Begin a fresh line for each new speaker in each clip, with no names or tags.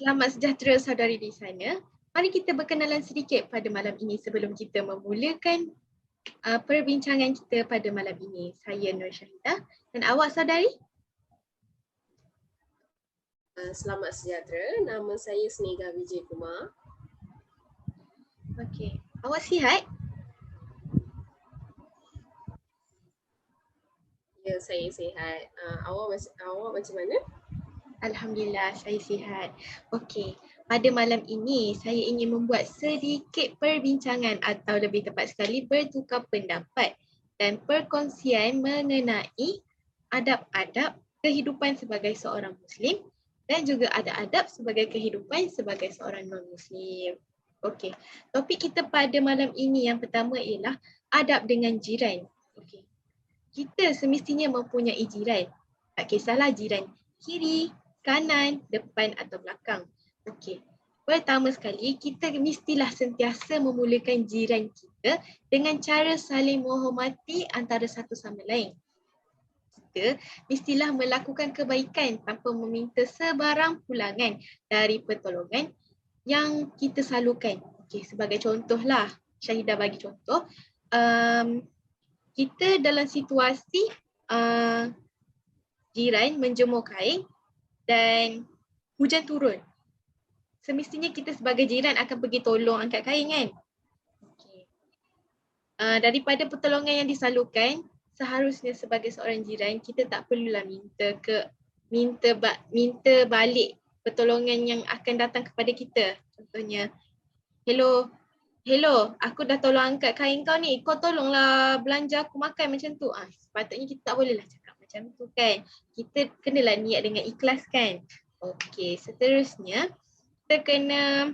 Selamat sejahtera saudari di sana. Mari kita berkenalan sedikit pada malam ini sebelum kita memulakan perbincangan kita pada malam ini. Saya Nur Syahidah dan awak saudari?
Selamat sejahtera, nama saya Snega Vijay Kumar.
Okey, awak sihat?
Ya, saya sihat. Awak macam mana?
Alhamdulillah, saya sihat. Okey, pada malam ini saya ingin membuat sedikit perbincangan atau lebih tepat sekali bertukar pendapat dan perkongsian mengenai adab-adab kehidupan sebagai seorang Muslim dan juga adab-adab sebagai kehidupan sebagai seorang non-Muslim. Okey, topik kita pada malam ini yang pertama ialah adab dengan jiran. Okey, kita semestinya mempunyai jiran. Tak kisahlah jiran kiri, kanan, depan atau belakang. Okey. Pertama sekali, kita mestilah sentiasa memulakan jiran kita dengan cara saling menghormati antara satu sama lain. Kita mestilah melakukan kebaikan tanpa meminta sebarang pulangan dari pertolongan yang kita salurkan. Okey, sebagai contohlah, Syahidah bagi contoh, kita dalam situasi jiran menjemur kain dan hujan turun. Semestinya kita sebagai jiran akan pergi tolong angkat kain kan? Okay. Daripada pertolongan yang disalurkan, seharusnya sebagai seorang jiran kita tak perlulah minta balik pertolongan yang akan datang kepada kita. Contohnya, hello, aku dah tolong angkat kain kau ni, kau tolonglah belanja aku makan macam tu. Sepatutnya kita tak bolehlah cakap macam tu kan. Kita kenalah niat dengan ikhlas kan. Okey, seterusnya kita kena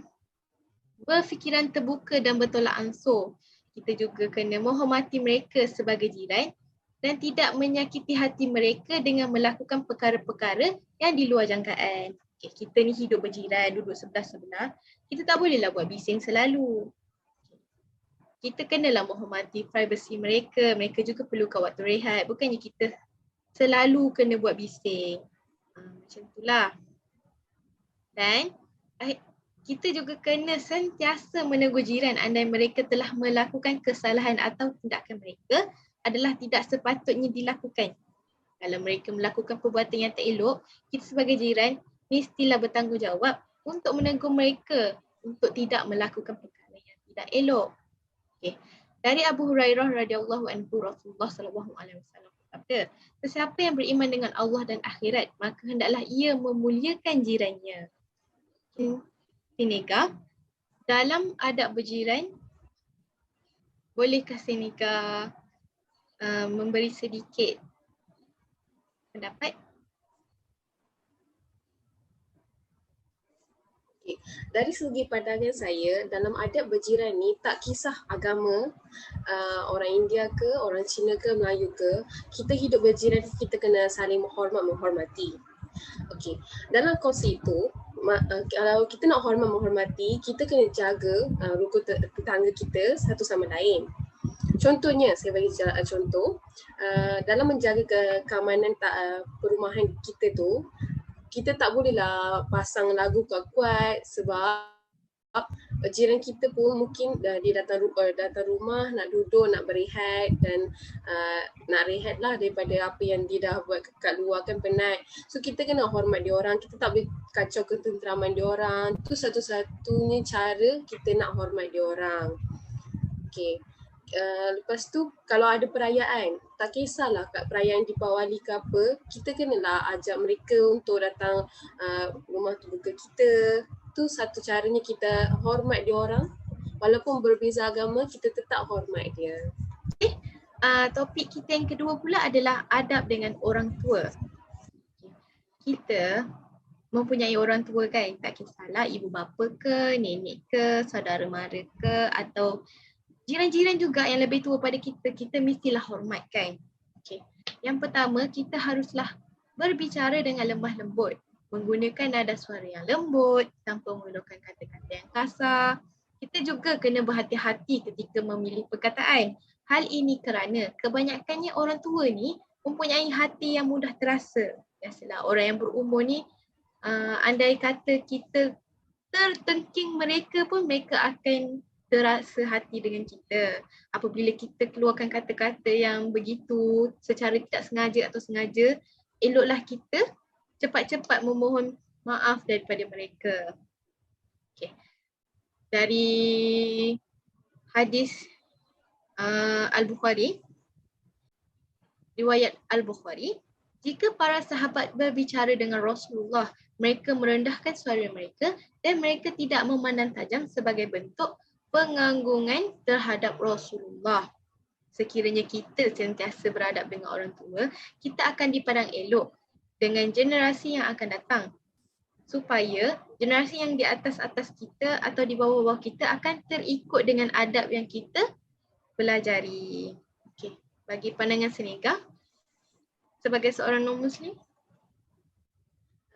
berfikiran terbuka dan bertolak ansur. Kita juga kena menghormati mereka sebagai jiran dan tidak menyakiti hati mereka dengan melakukan perkara-perkara yang di luar jangkaan. Okay, kita ni hidup berjiran, duduk sebelah-sebelah. Kita tak bolehlah buat bising selalu. Kita kenalah menghormati privasi mereka. Mereka juga perlukan waktu rehat. Bukannya kita selalu kena buat bising. Macam itulah. Dan kita juga kena sentiasa menegur jiran andai mereka telah melakukan kesalahan atau tindakan mereka adalah tidak sepatutnya dilakukan. Kalau mereka melakukan perbuatan yang tak elok, kita sebagai jiran mestilah bertanggungjawab untuk menegur mereka untuk tidak melakukan perkara yang tidak elok. Okay. Dari Abu Hurairah radhiyallahu anhu, Rasulullah sallallahu alaihi wasallam bersabda, sesiapa yang beriman dengan Allah dan akhirat, maka hendaklah ia memuliakan jirannya. Sineka, dalam adab berjiran, bolehkah Sineka memberi sedikit pendapat?
Okay. Dari segi pandangan saya, dalam adab berjiran ni tak kisah agama, orang India ke, orang Cina ke, Melayu ke, kita hidup berjiran kita kena saling menghormati. Okey, dalam kongsi itu, kalau kita nak menghormati, kita kena jaga rukun tetangga kita satu sama lain. Contohnya, saya bagi contoh, dalam menjaga keamanan perumahan kita tu, kita tak bolehlah pasang lagu kuat-kuat sebab jiran kita pun mungkin dia datang rumah nak duduk, nak berehat dan nak rehat lah daripada apa yang dia dah buat kat luar kan, penat. So kita kena hormat dia orang, kita tak boleh kacau ketenteraman dia orang. Tu satu-satunya cara kita nak hormat dia orang. Okay. Lepas tu kalau ada perayaan, tak kisahlah kat perayaan Deepawali ke apa, kita kenalah ajak mereka untuk datang rumah terbuka kita. Tu satu caranya kita hormat dia orang. Walaupun berbeza agama, kita tetap hormat dia.
Topik kita yang kedua pula adalah adab dengan orang tua. Kita mempunyai orang tua kan, tak kisahlah ibu bapa ke, nenek ke, saudara mara ke atau jiran-jiran juga yang lebih tua pada kita, kita mestilah hormatkan. Okay. Yang pertama, kita haruslah berbicara dengan lemah lembut, menggunakan nada suara yang lembut tanpa menggunakan kata-kata yang kasar. Kita juga kena berhati-hati ketika memilih perkataan. Hal ini kerana kebanyakannya orang tua ni mempunyai hati yang mudah terasa. Biasalah orang yang berumur ni andai kata kita tertengking mereka pun, mereka akan terasa hati dengan kita. Apabila kita keluarkan kata-kata yang begitu secara tidak sengaja atau sengaja, eloklah kita cepat-cepat memohon maaf daripada mereka. Okay. Dari hadis Al-Bukhari, riwayat Al-Bukhari, jika para sahabat berbicara dengan Rasulullah, mereka merendahkan suara mereka dan mereka tidak memandang tajam sebagai bentuk penganggungan terhadap Rasulullah. Sekiranya kita sentiasa beradab dengan orang tua, kita akan dipandang elok dengan generasi yang akan datang. Supaya generasi yang di atas-atas kita atau di bawah-bawah kita akan terikut dengan adab yang kita pelajari. Okay. Bagi pandangan Senega, sebagai seorang non-Muslim?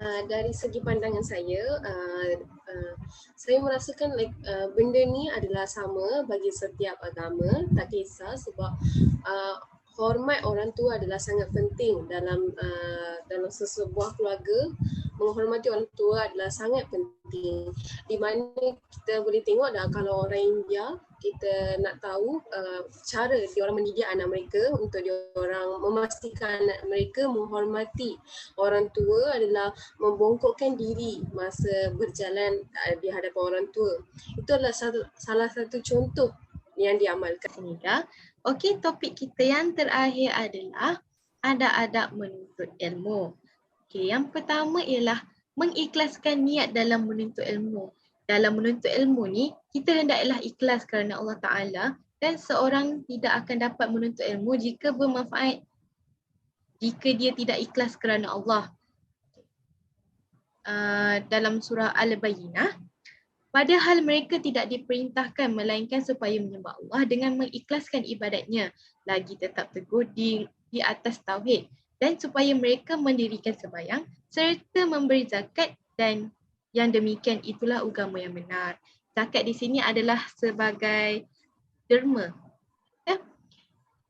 Dari segi pandangan saya merasakan benda ni adalah sama bagi setiap agama, tak kisah, sebab hormat orang tua adalah sangat penting dalam sesebuah keluarga. Menghormati orang tua adalah sangat penting. Di mana kita boleh tengok dah, kalau orang India, kita nak tahu cara diorang mendidik anak mereka untuk diorang memastikan anak mereka menghormati orang tua adalah membongkokkan diri masa berjalan di hadapan orang tua. Itu adalah salah satu contoh yang diamalkan.
Okey, topik kita yang terakhir adalah adab-adab menuntut ilmu. Okey, yang pertama ialah mengikhlaskan niat dalam menuntut ilmu. Dalam menuntut ilmu ni, kita hendaklah ikhlas kerana Allah Ta'ala, dan seorang tidak akan dapat menuntut ilmu jika bermanfaat jika dia tidak ikhlas kerana Allah. Dalam surah Al-Bayyinah, padahal mereka tidak diperintahkan melainkan supaya menyembah Allah dengan mengikhlaskan ibadatnya, lagi tetap teguh di atas tauhid, dan supaya mereka mendirikan sembahyang serta memberi zakat, dan yang demikian itulah agama yang benar. Zakat di sini adalah sebagai derma.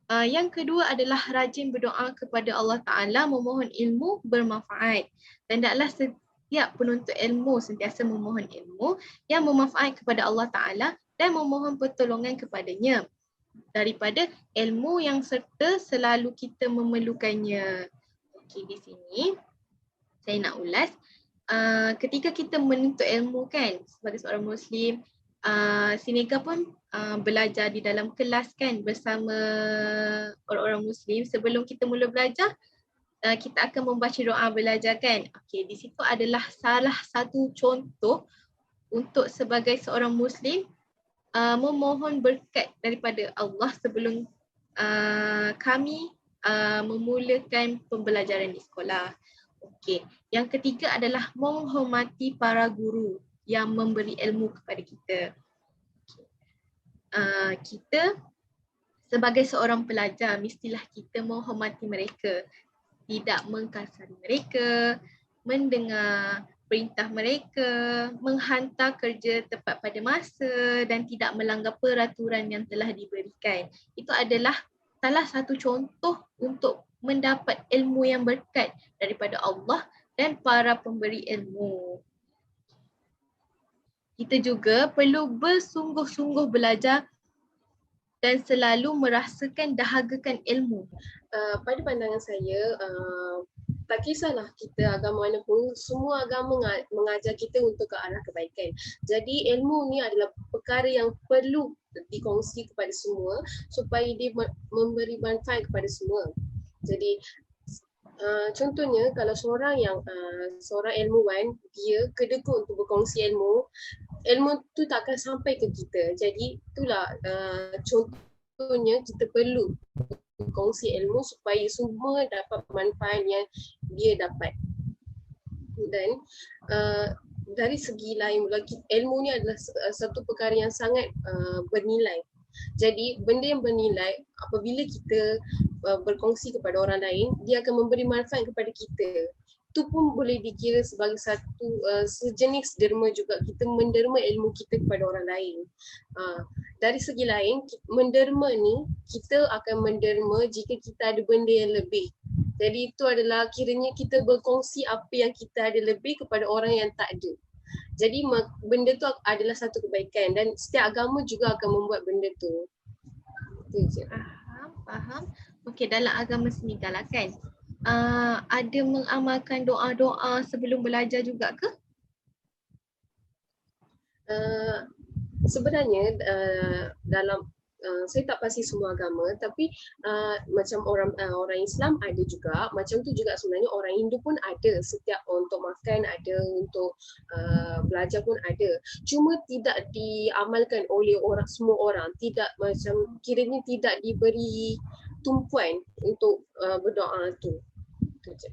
Yang kedua adalah rajin berdoa kepada Allah Ta'ala, memohon ilmu bermanfaat. Dan hendaklah setiap penuntut ilmu sentiasa memohon ilmu yang bermanfaat kepada Allah Ta'ala dan memohon pertolongan kepadanya daripada ilmu yang serta selalu kita memerlukannya. Okey, di sini saya nak ulas. Ketika kita menuntut ilmu kan, sebagai seorang Muslim, Senega pun belajar di dalam kelas kan bersama orang-orang Muslim. Sebelum kita mula belajar, kita akan membaca doa belajar kan. Okey, di situ adalah salah satu contoh untuk sebagai seorang Muslim memohon berkat daripada Allah sebelum kami memulakan pembelajaran di sekolah. Okey, yang ketiga adalah menghormati para guru yang memberi ilmu kepada kita. Kita sebagai seorang pelajar mestilah kita menghormati mereka, tidak mengkasari mereka, mendengar perintah mereka, menghantar kerja tepat pada masa dan tidak melanggar peraturan yang telah diberikan. Itu adalah salah satu contoh untuk mendapat ilmu yang berkat daripada Allah dan para pemberi ilmu. Kita juga perlu bersungguh-sungguh belajar dan selalu merasakan dahagakan ilmu.
Pada pandangan saya, tak kisahlah kita agama mana pun, semua agama mengajar kita untuk ke arah kebaikan. Jadi ilmu ni adalah perkara yang perlu dikongsi kepada semua supaya dia memberi manfaat kepada semua. Jadi contohnya kalau seorang ilmuwan, dia kedekut untuk berkongsi ilmu tu tak akan sampai ke kita. Jadi itulah contohnya kita perlu kongsi ilmu supaya semua dapat manfaat yang dia dapat. Dan dari segi lain lagi, ilmu ni adalah satu perkara yang sangat bernilai. Jadi benda yang bernilai apabila kita berkongsi kepada orang lain, dia akan memberi manfaat kepada kita. Itu pun boleh dikira sebagai satu sejenis derma juga, kita menderma ilmu kita kepada orang lain. Dari segi lain, menderma ni kita akan menderma jika kita ada benda yang lebih. Jadi itu adalah kiranya kita berkongsi apa yang kita ada lebih kepada orang yang tak ada. Jadi benda tu adalah satu kebaikan dan setiap agama juga akan membuat benda tu. Itu je.
Faham. Okey, dalam agama Senegal lah kan, ada mengamalkan doa-doa sebelum belajar juga ke?
Sebenarnya dalam saya tak pasti semua agama tapi macam orang Islam ada juga, macam tu juga sebenarnya orang Hindu pun ada, setiap untuk makan ada, untuk belajar pun ada, cuma tidak diamalkan oleh semua orang, tidak macam kiranya tidak diberi tumpuan untuk berdoa tu. Itu je.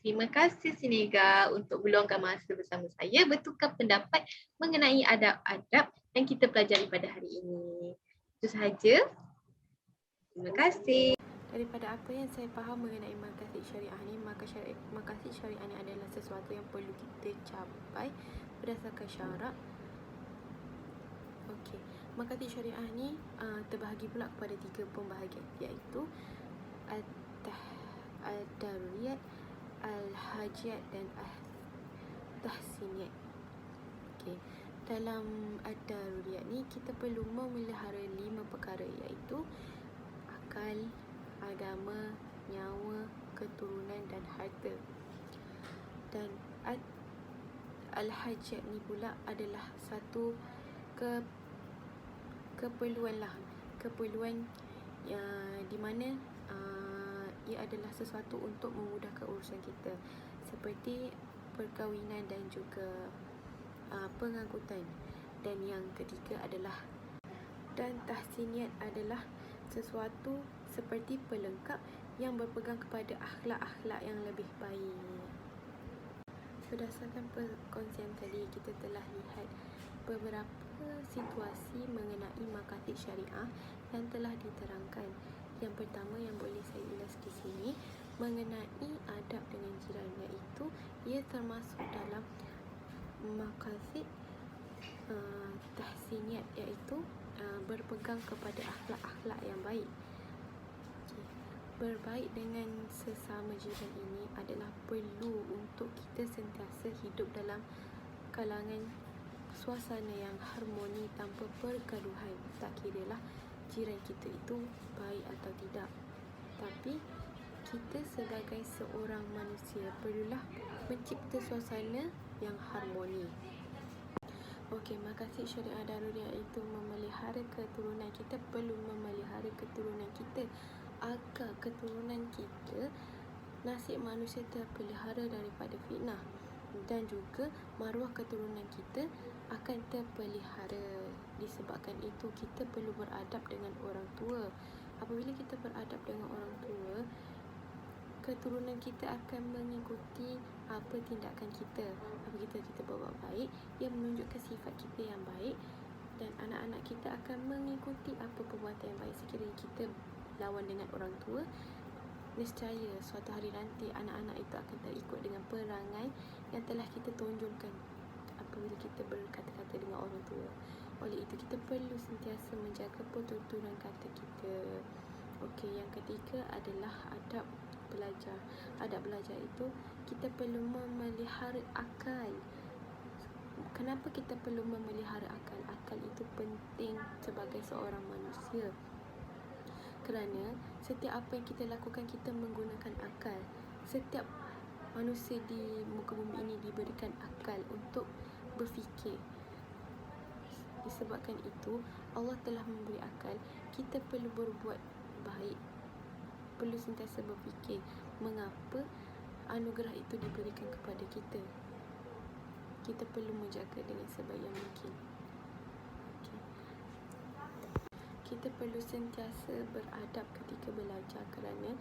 Terima kasih Senegal untuk meluangkan masa bersama saya bertukar pendapat mengenai adab-adab yang kita pelajari pada hari ini. Itu sahaja. Terima kasih.
Daripada apa yang saya faham mengenai maqasid syariah ni, maqasid syariah ni adalah sesuatu yang perlu kita capai berdasarkan syarak. Okey, maqasid syariah ni terbahagi pula kepada 3 pembahagian, iaitu ad-daruriyat, al-hajiyat dan tahsiniyat. Okey, dalam ad-daruriyat ni kita perlu memelihara 5 perkara, iaitu akal, agama, nyawa, keturunan dan harta. Dan al-hajat ni pula adalah satu keperluan yang di mana ia adalah sesuatu untuk memudahkan urusan kita, seperti perkahwinan dan juga pengangkutan. Dan yang ketiga adalah, dan tahsiniat adalah sesuatu seperti pelengkap yang berpegang kepada akhlak-akhlak yang lebih baik. Berdasarkan perkongsian tadi, kita telah lihat beberapa situasi mengenai maqasid syariah yang telah diterangkan. Yang pertama yang boleh saya ulas di sini mengenai adab dengan jiran, iaitu ia termasuk dalam maqasid tahsiniat, iaitu berpegang kepada akhlak-akhlak yang baik. Berbaik dengan sesama jiran ini adalah perlu untuk kita sentiasa hidup dalam kalangan suasana yang harmoni tanpa pergaduhan. Tak kiralah jiran kita itu baik atau tidak, tapi kita sebagai seorang manusia perlulah mencipta suasana yang harmoni. Okey, maqasid syariah daruriyah itu memelihara keturunan. Kita perlu memelihara keturunan kita agar keturunan kita, nasib manusia terpelihara daripada fitnah, dan juga maruah keturunan kita akan terpelihara. Disebabkan itu kita perlu beradab dengan orang tua. Apabila kita beradab dengan orang tua, keturunan kita akan mengikuti apa tindakan kita. Apabila kita berbuat baik, ia menunjukkan sifat kita yang baik, dan anak-anak kita akan mengikuti apa perbuatan yang baik. Sekiranya kita lawan dengan orang tua, nescaya suatu hari nanti anak-anak itu akan terikut dengan perangai yang telah kita tonjolkan apabila kita berkata-kata dengan orang tua. Oleh itu kita perlu sentiasa menjaga pertuturan kata kita. Okey, yang ketiga adalah adab belajar. Adab belajar itu kita perlu memelihara akal. Kenapa kita perlu memelihara akal? Akal itu penting sebagai seorang manusia, kerana setiap apa yang kita lakukan kita menggunakan akal. Setiap manusia di muka bumi ini diberikan akal untuk berfikir. Disebabkan itu Allah telah memberi akal. Kita perlu berbuat baik, perlu sentiasa berfikir mengapa anugerah itu diberikan kepada kita. Kita perlu menjaga dengan sebaik yang mungkin. Kita perlu sentiasa beradab ketika belajar, kerana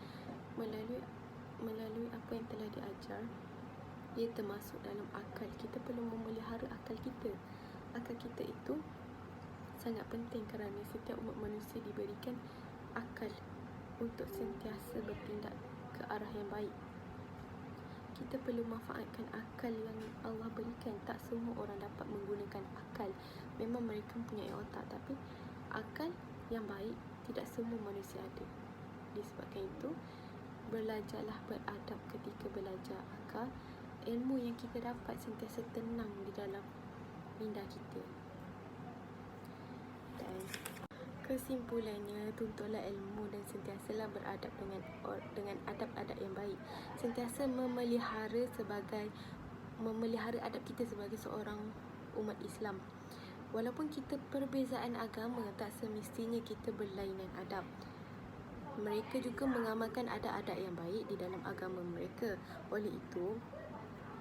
melalui apa yang telah diajar, ia termasuk dalam akal. Kita perlu memelihara akal kita. Akal kita itu sangat penting kerana setiap umat manusia diberikan akal untuk sentiasa bertindak ke arah yang baik. Kita perlu manfaatkan akal yang Allah berikan. Tak semua orang dapat menggunakan akal. Memang mereka punya otak, tapi akal yang baik tidak semua manusia ada. Disebabkan itu belajarlah beradab ketika belajar agar ilmu yang kita dapat sentiasa tenang di dalam minda kita. Dan kesimpulannya, tuntutlah ilmu dan sentiasalah beradab dengan adab-adab yang baik. Sentiasa memelihara adab kita sebagai seorang umat Islam. Walaupun kita perbezaan agama, tak semestinya kita berlainan adab. Mereka juga mengamalkan adab-adab yang baik di dalam agama mereka. Oleh itu,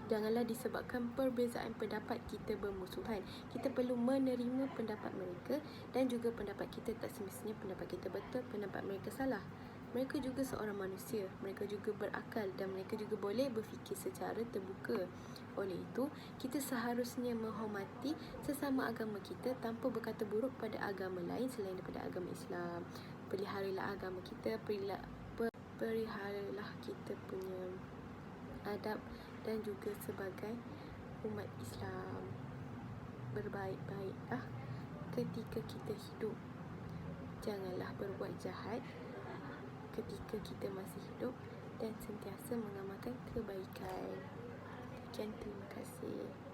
janganlah disebabkan perbezaan pendapat kita bermusuhan. Kita perlu menerima pendapat mereka dan juga pendapat kita tak semestinya pendapat kita betul, pendapat mereka salah. Mereka juga seorang manusia, mereka juga berakal dan mereka juga boleh berfikir secara terbuka. Oleh itu, kita seharusnya menghormati sesama agama kita tanpa berkata buruk pada agama lain selain daripada agama Islam. Peliharalah agama kita, peliharalah kita punya adab dan juga sebagai umat Islam. Berbaik-baiklah ketika kita hidup. Janganlah berbuat jahat ketika kita masih hidup dan sentiasa mengamalkan kebaikan. Sekian, terima kasih.